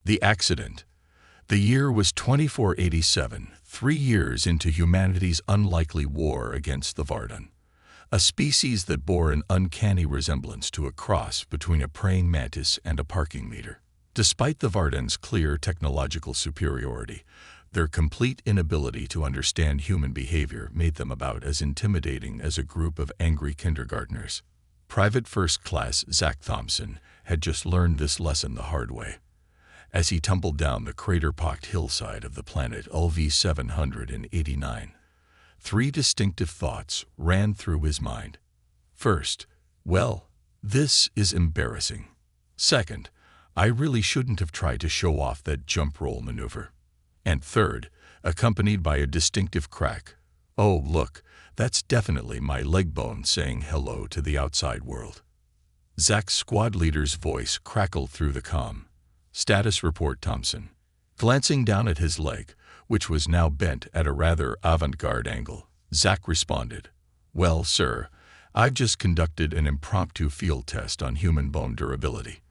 The accident. The year was 2487, 3 years into humanity's unlikely war against the Vardan, a species that bore an uncanny resemblance to a cross between a praying mantis and a parking meter. Despite the Vardan's clear technological superiority, their complete inability to understand human behavior made them about as intimidating as a group of angry kindergartners. Private First Class Zach Thompson had just learned this lesson the hard way. As he tumbled down the crater-pocked hillside of the planet LV 789, 3 distinctive thoughts ran through his mind. First, well, this is embarrassing. Second, I really shouldn't have tried to show off that jump roll maneuver. And third, accompanied by a distinctive crack, oh look, that's definitely my leg bone saying hello to the outside world. Zach's squad leader's voice crackled through the comm. Status report, Thompson. Glancing down at his leg, which was now bent at a rather avant-garde angle, Zach responded, Well, sir, I've just conducted an impromptu field test on human bone durability.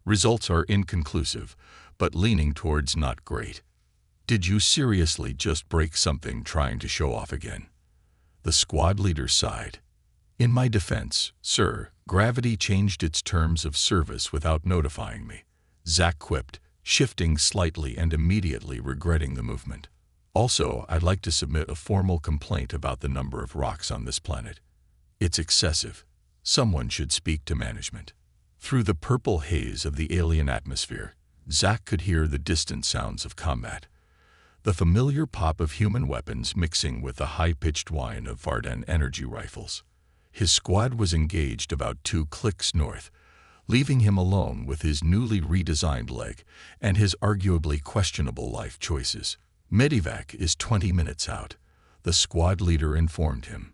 Results are inconclusive, but leaning towards not great. Did you seriously just break something trying to show off again? The squad leader sighed. In my defense, sir, gravity changed its terms of service without notifying me, Zach quipped, shifting slightly and immediately regretting the movement. Also, I'd like to submit a formal complaint about the number of rocks on this planet. It's excessive. Someone should speak to management. Through the purple haze of the alien atmosphere, Zach could hear the distant sounds of combat. The familiar pop of human weapons mixing with the high-pitched whine of Vardan energy rifles. His squad was engaged about 2 clicks north, leaving him alone with his newly redesigned leg and his arguably questionable life choices. Medivac is 20 minutes out, the squad leader informed him.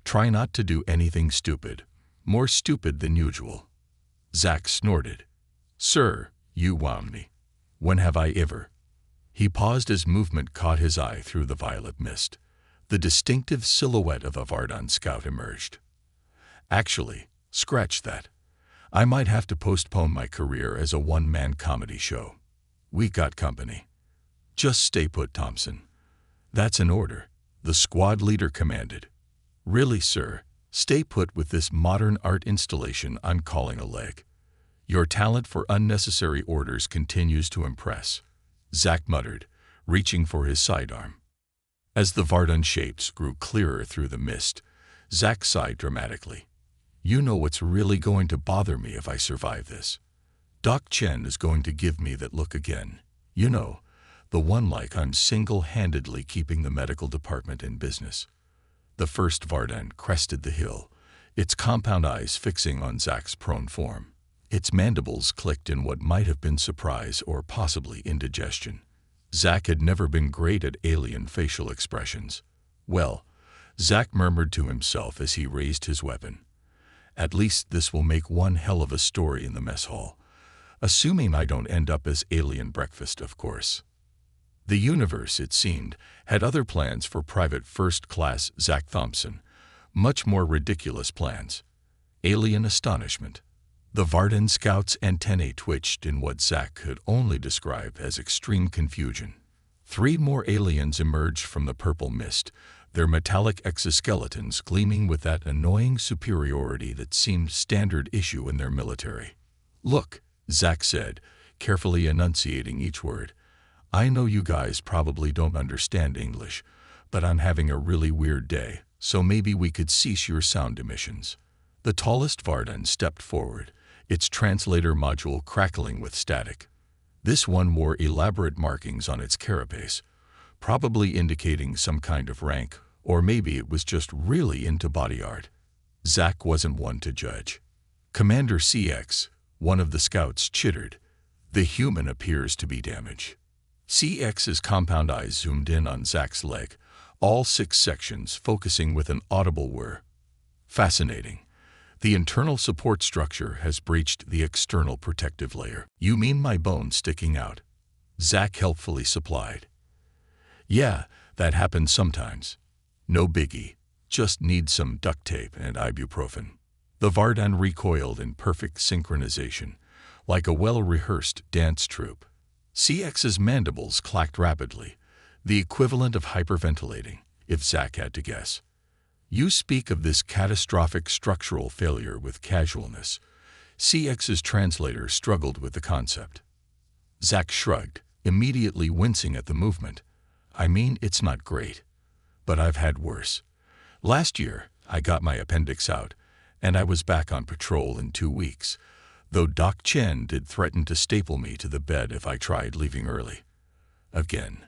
Try not to do anything stupid, more stupid than usual. Zach snorted. Sir, you wound me. When have I ever? He paused as movement caught his eye through the violet mist. The distinctive silhouette of a Vardan scout emerged. Actually, scratch that. I might have to postpone my career as a one-man comedy show. We got company. Just stay put, Thompson. That's an order, the squad leader commanded. Really, sir, stay put with this modern art installation I'm calling a leg. Your talent for unnecessary orders continues to impress, Zach muttered, reaching for his sidearm. As the Vardan shapes grew clearer through the mist, Zach sighed dramatically. You know what's really going to bother me if I survive this? Doc Chen is going to give me that look again. You know, the one like I'm single-handedly keeping the medical department in business. The first Vardan crested the hill, its compound eyes fixing on Zach's prone form. Its mandibles clicked in what might have been surprise or possibly indigestion. Zach had never been great at alien facial expressions. Well, Zach murmured to himself as he raised his weapon. At least this will make one hell of a story in the mess hall. Assuming I don't end up as alien breakfast, of course. The universe, it seemed, had other plans for Private First Class Zach Thompson. Much more ridiculous plans. Alien astonishment. The Vardan scout's antennae twitched in what Zach could only describe as extreme confusion. 3 more aliens emerged from the purple mist, their metallic exoskeletons gleaming with that annoying superiority that seemed standard issue in their military. Look, Zach said, carefully enunciating each word. I know you guys probably don't understand English, but I'm having a really weird day, so maybe we could cease your sound emissions. The tallest Vardan stepped forward, its translator module crackling with static. This one wore elaborate markings on its carapace, probably indicating some kind of rank, or maybe it was just really into body art. Zach wasn't one to judge. Commander CX, one of the scouts, chittered. The human appears to be damaged. CX's compound eyes zoomed in on Zach's leg, all 6 sections focusing with an audible whir. Fascinating. The internal support structure has breached the external protective layer. You mean my bone sticking out? Zach helpfully supplied. Yeah, that happens sometimes. No biggie. Just need some duct tape and ibuprofen. The Vardan recoiled in perfect synchronization, like a well-rehearsed dance troupe. CX's mandibles clacked rapidly, the equivalent of hyperventilating, if Zack had to guess. You speak of this catastrophic structural failure with casualness. CX's translator struggled with the concept. Zack shrugged, immediately wincing at the movement. I mean, it's not great. But I've had worse. Last year, I got my appendix out, and I was back on patrol in 2 weeks, though Doc Chen did threaten to staple me to the bed if I tried leaving early. Again.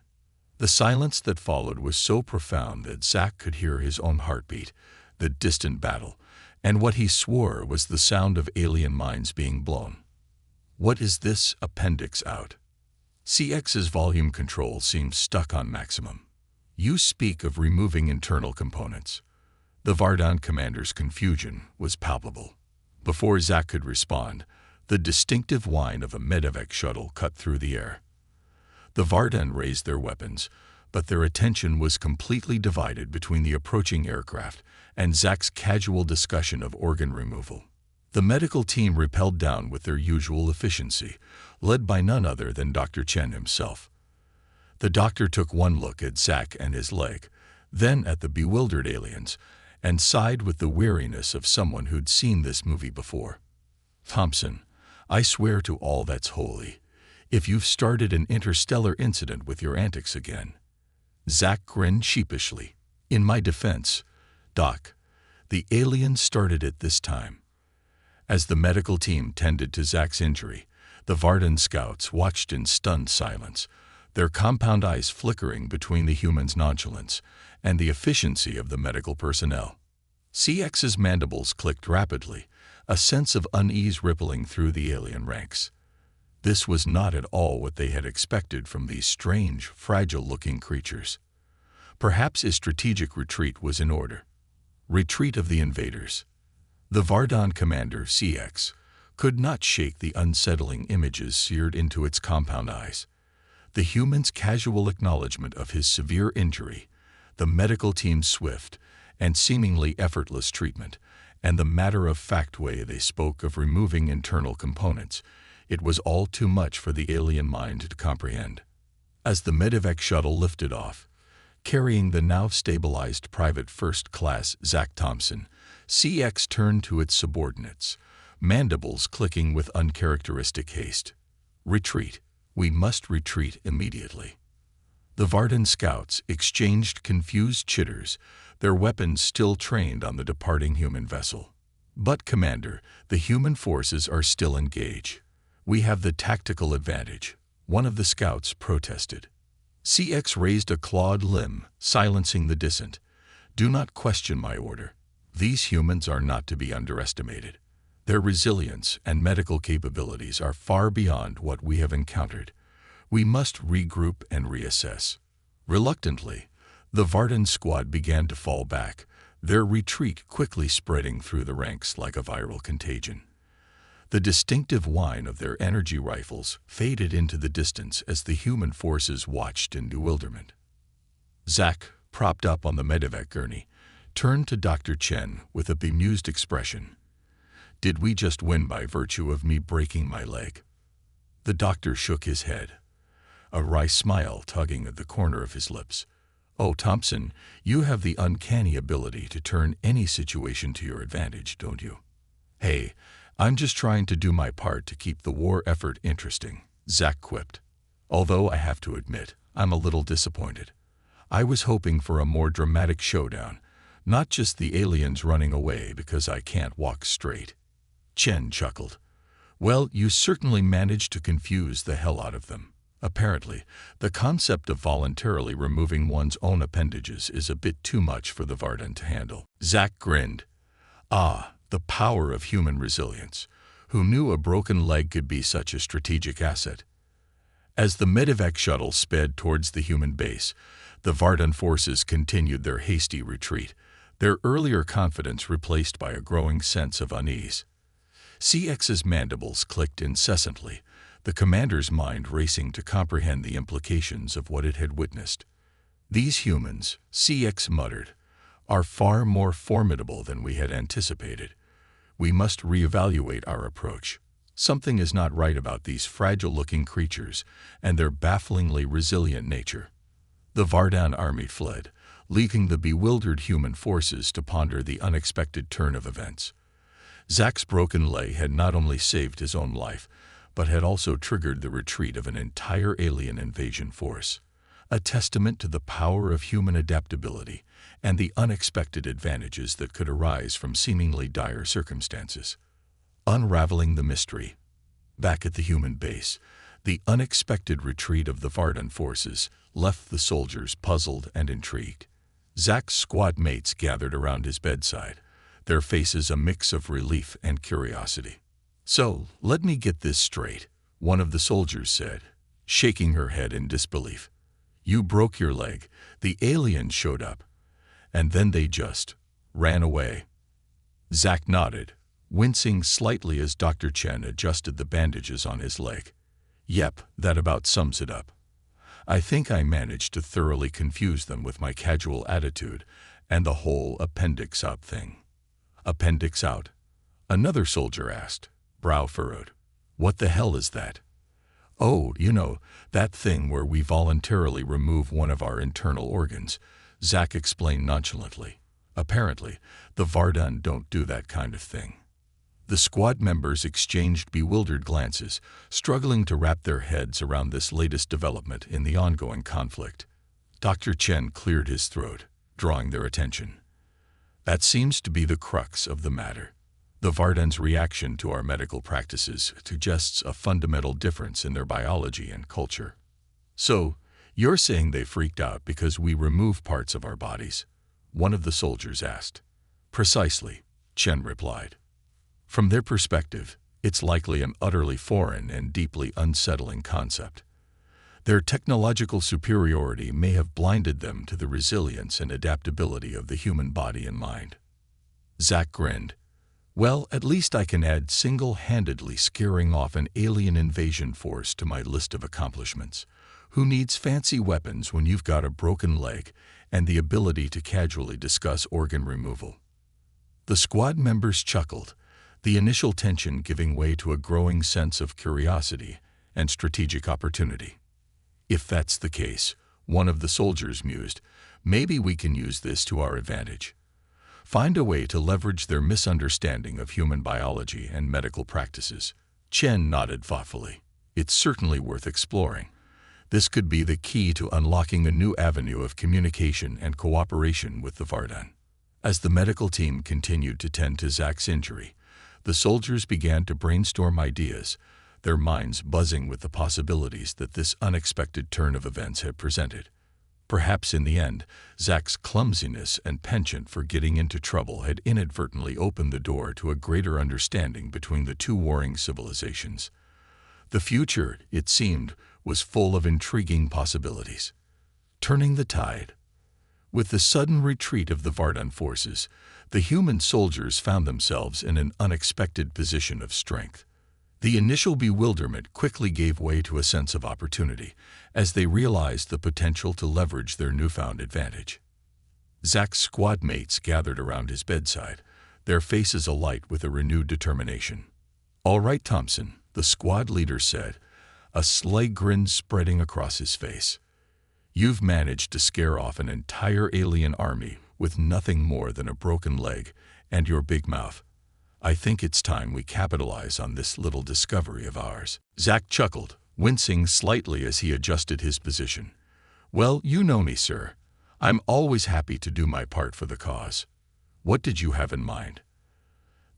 The silence that followed was so profound that Zack could hear his own heartbeat, the distant battle, and what he swore was the sound of alien minds being blown. What is this appendix out? CX's volume control seemed stuck on maximum. You speak of removing internal components. The Vardan commander's confusion was palpable. Before Zack could respond, the distinctive whine of a medevac shuttle cut through the air. The Vardan raised their weapons, but their attention was completely divided between the approaching aircraft and Zack's casual discussion of organ removal. The medical team rappelled down with their usual efficiency, led by none other than Dr. Chen himself. The doctor took one look at Zack and his leg, then at the bewildered aliens, and sighed with the weariness of someone who'd seen this movie before. Thompson, I swear to all that's holy, if you've started an interstellar incident with your antics again. Zack grinned sheepishly. In my defense, Doc, the aliens started it this time. As the medical team tended to Zack's injury, the Vardan scouts watched in stunned silence, their compound eyes flickering between the humans' nonchalance and the efficiency of the medical personnel. CX's mandibles clicked rapidly, a sense of unease rippling through the alien ranks. This was not at all what they had expected from these strange, fragile-looking creatures. Perhaps a strategic retreat was in order. Retreat of the invaders. The Vardan commander, CX, could not shake the unsettling images seared into its compound eyes. The human's casual acknowledgement of his severe injury, the medical team's swift and seemingly effortless treatment, and the matter-of-fact way they spoke of removing internal components, it was all too much for the alien mind to comprehend. As the medevac shuttle lifted off, carrying the now stabilized Private First Class Zack Thompson, CX turned to its subordinates, mandibles clicking with uncharacteristic haste. Retreat. We must retreat immediately. The Vardan scouts exchanged confused chitters, their weapons still trained on the departing human vessel. But, Commander, the human forces are still engaged. We have the tactical advantage, one of the scouts protested. CX raised a clawed limb, silencing the dissent. Do not question my order. These humans are not to be underestimated. Their resilience and medical capabilities are far beyond what we have encountered. We must regroup and reassess. Reluctantly, the Vardan squad began to fall back, their retreat quickly spreading through the ranks like a viral contagion. The distinctive whine of their energy rifles faded into the distance as the human forces watched in bewilderment. Zack, propped up on the medevac gurney, turned to Dr. Chen with a bemused expression. Did we just win by virtue of me breaking my leg? The doctor shook his head, a wry smile tugging at the corner of his lips. Oh, Thompson, you have the uncanny ability to turn any situation to your advantage, don't you? Hey, I'm just trying to do my part to keep the war effort interesting, Zack quipped. Although I have to admit, I'm a little disappointed. I was hoping for a more dramatic showdown, not just the aliens running away because I can't walk straight. Chen chuckled. Well, you certainly managed to confuse the hell out of them. Apparently, the concept of voluntarily removing one's own appendages is a bit too much for the Vardan to handle. Zack grinned. Ah, the power of human resilience. Who knew a broken leg could be such a strategic asset? As the medevac shuttle sped towards the human base, the Vardan forces continued their hasty retreat, their earlier confidence replaced by a growing sense of unease. CX's mandibles clicked incessantly, the commander's mind racing to comprehend the implications of what it had witnessed. These humans, CX muttered, are far more formidable than we had anticipated. We must reevaluate our approach. Something is not right about these fragile-looking creatures and their bafflingly resilient nature. The Vardan army fled, leaving the bewildered human forces to ponder the unexpected turn of events. Zach's broken leg had not only saved his own life, but had also triggered the retreat of an entire alien invasion force, a testament to the power of human adaptability and the unexpected advantages that could arise from seemingly dire circumstances. Unraveling the mystery. Back at the human base, the unexpected retreat of the Vardan forces left the soldiers puzzled and intrigued. Zach's squad mates gathered around his bedside, their faces a mix of relief and curiosity. "So, let me get this straight," one of the soldiers said, shaking her head in disbelief. "You broke your leg, the aliens showed up, and then they just ran away." Zach nodded, wincing slightly as Dr. Chen adjusted the bandages on his leg. "Yep, that about sums it up. I think I managed to thoroughly confuse them with my casual attitude and the whole appendix out thing." "Appendix out?" another soldier asked, brow furrowed. "What the hell is that?" "Oh, that thing where we voluntarily remove one of our internal organs," Zach explained nonchalantly. "Apparently, the Vardan don't do that kind of thing." The squad members exchanged bewildered glances, struggling to wrap their heads around this latest development in the ongoing conflict. Dr. Chen cleared his throat, drawing their attention. "That seems to be the crux of the matter. The Vardan's reaction to our medical practices suggests a fundamental difference in their biology and culture." "So, you're saying they freaked out because we remove parts of our bodies?" one of the soldiers asked. "Precisely," Chen replied. "From their perspective, it's likely an utterly foreign and deeply unsettling concept. Their technological superiority may have blinded them to the resilience and adaptability of the human body and mind." Zach grinned. "Well, at least I can add single-handedly scaring off an alien invasion force to my list of accomplishments. Who needs fancy weapons when you've got a broken leg and the ability to casually discuss organ removal?" The squad members chuckled, the initial tension giving way to a growing sense of curiosity and strategic opportunity. "If that's the case," one of the soldiers mused, "maybe we can use this to our advantage. Find a way to leverage their misunderstanding of human biology and medical practices." Chen nodded thoughtfully. "It's certainly worth exploring. This could be the key to unlocking a new avenue of communication and cooperation with the Vardan." As the medical team continued to tend to Zach's injury, the soldiers began to brainstorm ideas, their minds buzzing with the possibilities that this unexpected turn of events had presented. Perhaps in the end, Zach's clumsiness and penchant for getting into trouble had inadvertently opened the door to a greater understanding between the two warring civilizations. The future, it seemed, was full of intriguing possibilities. Turning the tide. With the sudden retreat of the Vardan forces, the human soldiers found themselves in an unexpected position of strength. The initial bewilderment quickly gave way to a sense of opportunity as they realized the potential to leverage their newfound advantage. Zach's squad mates gathered around his bedside, their faces alight with a renewed determination. "All right, Thompson," the squad leader said, a sly grin spreading across his face. "You've managed to scare off an entire alien army with nothing more than a broken leg and your big mouth. I think it's time we capitalize on this little discovery of ours." Zach chuckled, wincing slightly as he adjusted his position. "Well, you know me, sir. I'm always happy to do my part for the cause. What did you have in mind?"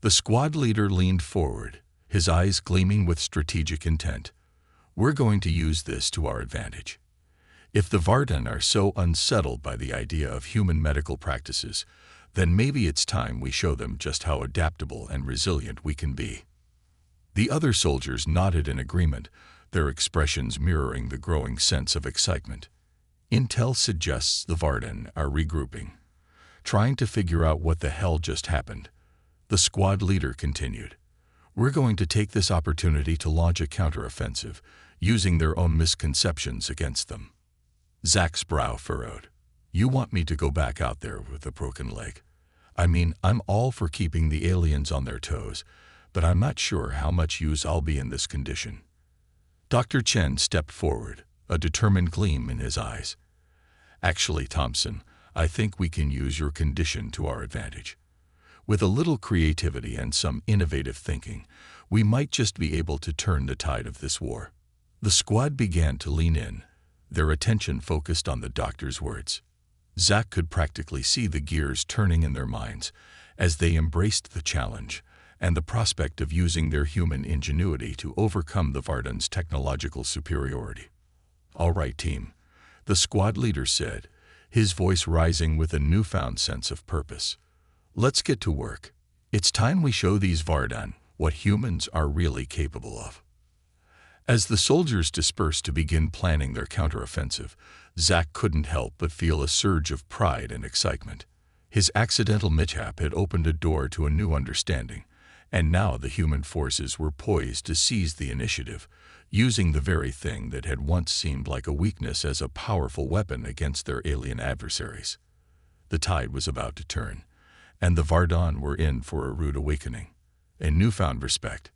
The squad leader leaned forward, his eyes gleaming with strategic intent. "We're going to use this to our advantage. If the Vardan are so unsettled by the idea of human medical practices, then maybe it's time we show them just how adaptable and resilient we can be." The other soldiers nodded in agreement, their expressions mirroring the growing sense of excitement. "Intel suggests the Vardan are regrouping, trying to figure out what the hell just happened," the squad leader continued. "We're going to take this opportunity to launch a counteroffensive, using their own misconceptions against them." Zach's brow furrowed. "You want me to go back out there with a broken leg? I mean, I'm all for keeping the aliens on their toes, but I'm not sure how much use I'll be in this condition." Dr. Chen stepped forward, a determined gleam in his eyes. "Actually, Thompson, I think we can use your condition to our advantage. With a little creativity and some innovative thinking, we might just be able to turn the tide of this war." The squad began to lean in, their attention focused on the doctor's words. Zach could practically see the gears turning in their minds as they embraced the challenge and the prospect of using their human ingenuity to overcome the Vardan's technological superiority. "All right, team," the squad leader said, his voice rising with a newfound sense of purpose. "Let's get to work. It's time we show these Vardan what humans are really capable of." As the soldiers dispersed to begin planning their counteroffensive, Zach couldn't help but feel a surge of pride and excitement. His accidental mishap had opened a door to a new understanding, and now the human forces were poised to seize the initiative, using the very thing that had once seemed like a weakness as a powerful weapon against their alien adversaries. The tide was about to turn, and the Vardan were in for a rude awakening, a newfound respect.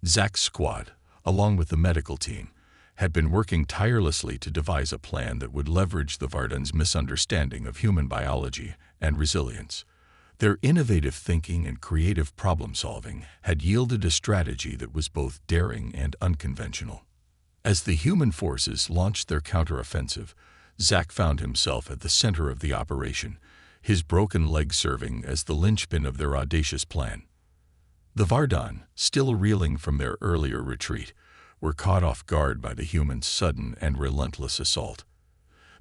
Zach's squad, along with the medical team, had been working tirelessly to devise a plan that would leverage the Vardan's misunderstanding of human biology and resilience. Their innovative thinking and creative problem-solving had yielded a strategy that was both daring and unconventional. As the human forces launched their counteroffensive, Zach found himself at the center of the operation, his broken leg serving as the linchpin of their audacious plan. The Vardan, still reeling from their earlier retreat, were caught off guard by the humans' sudden and relentless assault.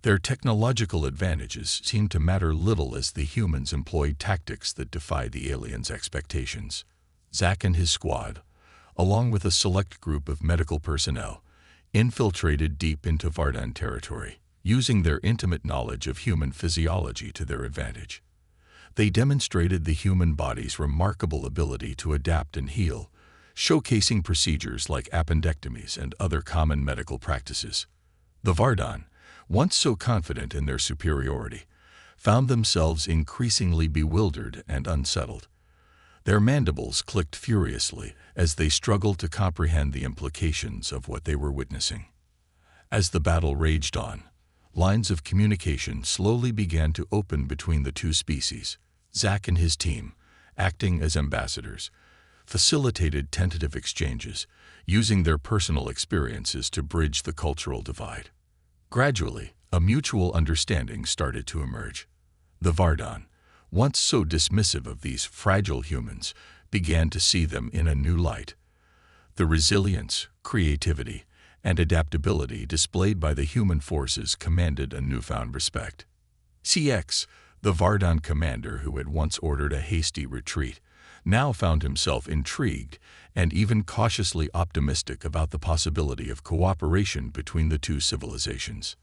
Their technological advantages seemed to matter little as the humans employed tactics that defied the aliens' expectations. Zach and his squad, along with a select group of medical personnel, infiltrated deep into Vardan territory, using their intimate knowledge of human physiology to their advantage. They demonstrated the human body's remarkable ability to adapt and heal, showcasing procedures like appendectomies and other common medical practices. The Vardan, once so confident in their superiority, found themselves increasingly bewildered and unsettled. Their mandibles clicked furiously as they struggled to comprehend the implications of what they were witnessing. As the battle raged on, lines of communication slowly began to open between the two species. Zach and his team, acting as ambassadors, facilitated tentative exchanges, using their personal experiences to bridge the cultural divide. Gradually, a mutual understanding started to emerge. The Vardan, once so dismissive of these fragile humans, began to see them in a new light. The resilience, creativity, and adaptability displayed by the human forces commanded a newfound respect. CX, the Vardan commander who had once ordered a hasty retreat, now found himself intrigued and even cautiously optimistic about the possibility of cooperation between the two civilizations.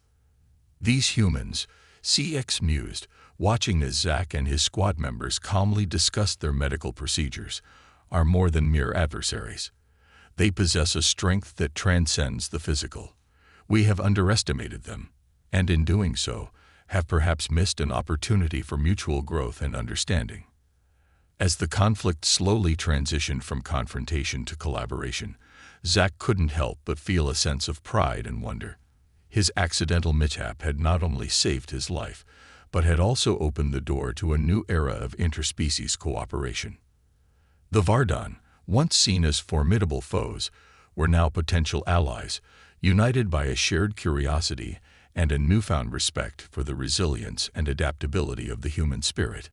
"These humans," CX mused, watching as Zach and his squad members calmly discussed their medical procedures, "are more than mere adversaries. They possess a strength that transcends the physical. We have underestimated them, and in doing so, have perhaps missed an opportunity for mutual growth and understanding." As the conflict slowly transitioned from confrontation to collaboration, Zach couldn't help but feel a sense of pride and wonder. His accidental mishap had not only saved his life, but had also opened the door to a new era of interspecies cooperation. The Vardan, once seen as formidable foes, were now potential allies, united by a shared curiosity and a newfound respect for the resilience and adaptability of the human spirit.